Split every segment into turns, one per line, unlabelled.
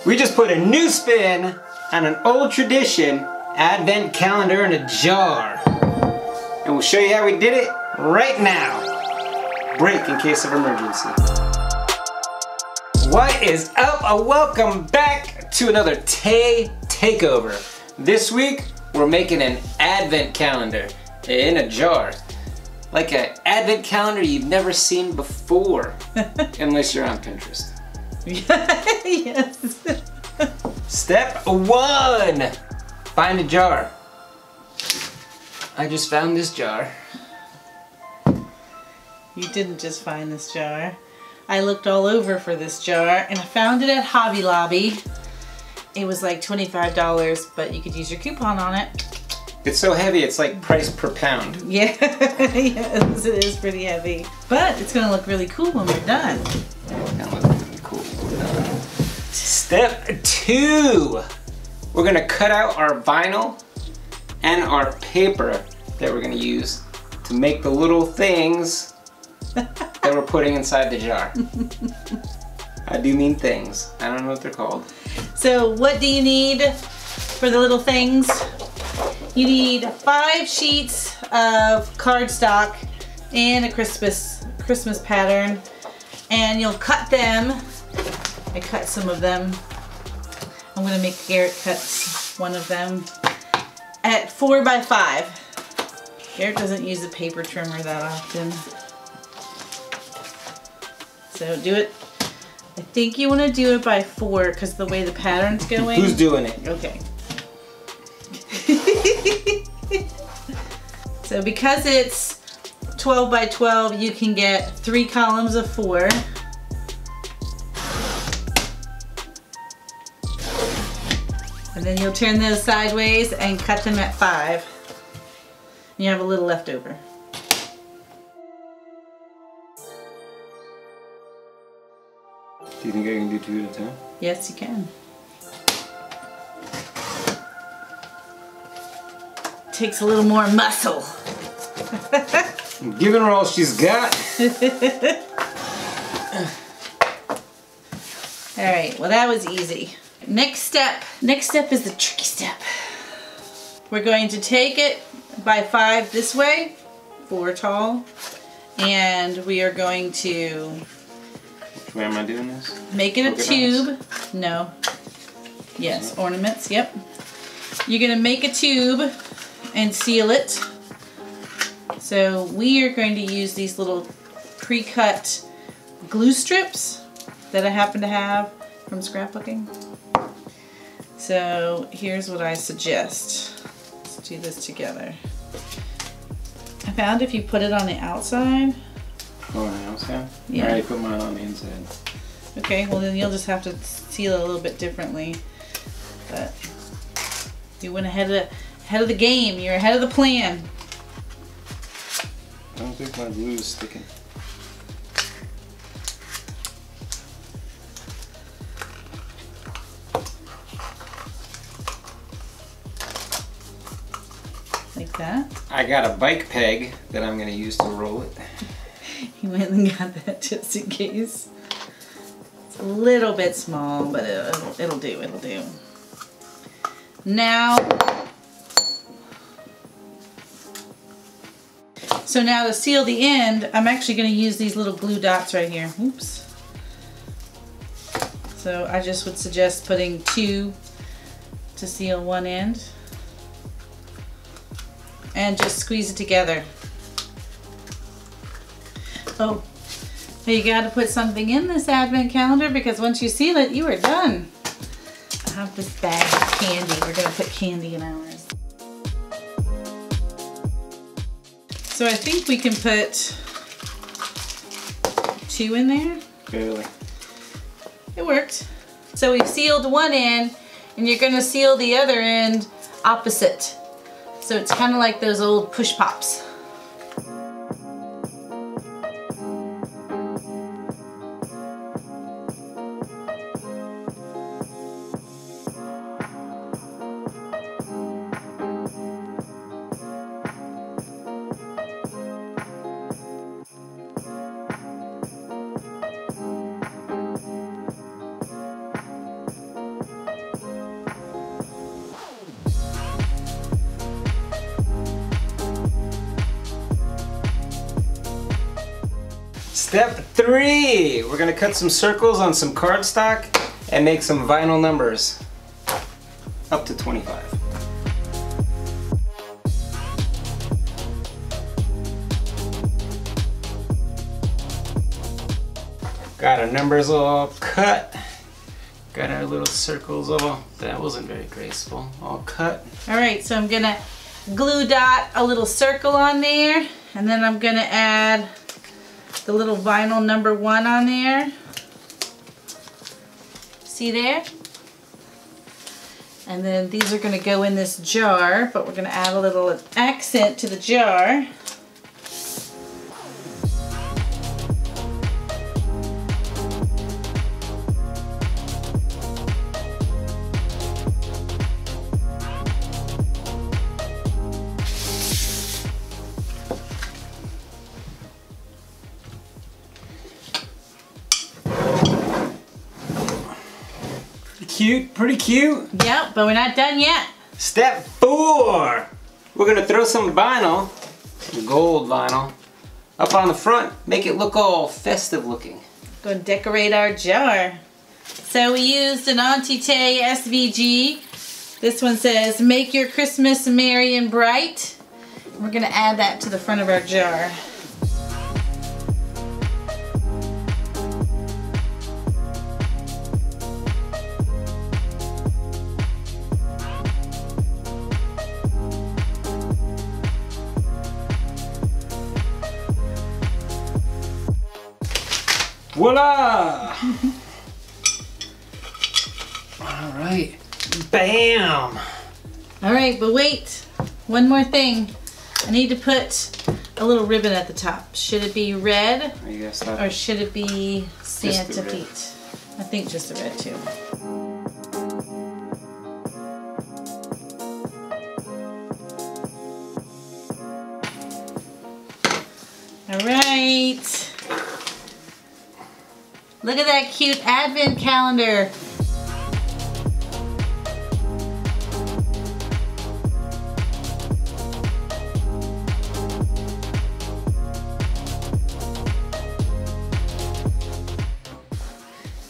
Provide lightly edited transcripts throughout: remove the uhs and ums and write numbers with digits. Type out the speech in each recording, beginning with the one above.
We just put a new spin on an old tradition advent calendar in a jar. And we'll show you how we did it right now. Break in case of emergency. What is up? Welcome back to another Tay Takeover. This week, we're making an advent calendar in a jar. Like an advent calendar you've never seen before. Unless you're on Pinterest.
Yes.
Step 1. Find a jar. I just found this jar.
You didn't just find this jar. I looked all over for this jar and I found it at Hobby Lobby. It was like $25, but you could use your coupon on it.
It's so heavy, it's like price per pound.
Yeah, yes, it is pretty heavy. But it's gonna look really cool when we're done.
That looks really cool. Step 2. We're gonna cut out our vinyl and our paper that we're gonna use to make the little things that we're putting inside the jar. I do mean things. I don't know what they're called.
So what do you need for the little things? You need 5 sheets of cardstock and a Christmas pattern, and you'll cut them. I cut some of them. I'm gonna make Garrett cut one of them at 4 by 5. Garrett doesn't use a paper trimmer that often. So do it. I think you want to do it by 4 because the way the pattern's going.
Who's doing it?
Okay. So because it's 12 by 12, you can get 3 columns of 4. And then you'll turn those sideways and cut them at 5. And you have a little left over.
Do you think I can do 2 at a time?
Yes, you can. Takes a little more muscle.
I'm giving her all she's got.
Alright, well that was easy. Next step is the tricky step. We're going to take it by 5 this way, 4 tall, and we are going to...
Which way am I doing this?
Make it a tube. No. Yes, ornaments, yep. You're going to make a tube and seal it. So we are going to use these little pre-cut glue strips that I happen to have from scrapbooking. So here's what I suggest. Let's do this together. I found if you put it on the outside.
Oh, on the outside?
Yeah.
I already put mine on the inside.
Okay, well then you'll just have to seal it a little bit differently. But you went ahead of the game. You're ahead of the plan.
I don't think my glue is sticking.
Like that.
I got a bike peg that I'm going to use to roll it.
You went and got that just in case. It's a little bit small, but it'll do. It'll do. Now, so now to seal the end, I'm actually going to use these little glue dots right here. Oops. So I just would suggest putting 2 to seal one end. And just squeeze it together. Oh, you got to put something in this advent calendar because once you seal it, you are done. I have this bag of candy. We're going to put candy in ours. So I think we can put 2 in there.
Barely.
It worked. So we've sealed one end and you're going to seal the other end opposite. So it's kind of like those old push pops.
Step 3, we're gonna cut some circles on some cardstock and make some vinyl numbers. Up to 25. Got our numbers all cut. Got our little circles all, that wasn't very graceful, all cut.
All right, so I'm gonna glue dot a little circle on there, and then I'm gonna add the little vinyl number 1 on there. See there? And then these are gonna go in this jar, but we're gonna add a little accent to the jar.
Cute, pretty cute.
Yep, but we're not done yet.
Step 4, we're gonna throw some vinyl, some gold vinyl, up on the front, make it look all festive looking.
Go and decorate our jar. So we used an Auntie Tay SVG. This one says, make your Christmas merry and bright. We're gonna add that to the front of our jar.
Voila! All right, bam!
All right, but wait, one more thing. I need to put a little ribbon at the top. Should it be red or should it be Santa feet? I think just the red too. All right. Look at that cute advent calendar.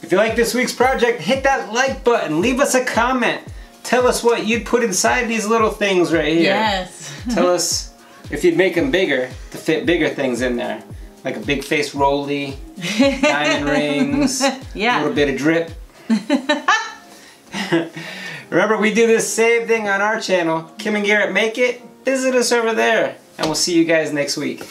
If you like this week's project, hit that like button, leave us a comment. Tell us what you'd put inside these little things right here.
Yes.
Tell us if you'd make them bigger to fit bigger things in there. Like a big face rolly, diamond rings,
yeah.
A little bit of drip. Remember, we do this same thing on our channel, Kim and Garrett Make It. Visit us over there, and we'll see you guys next week.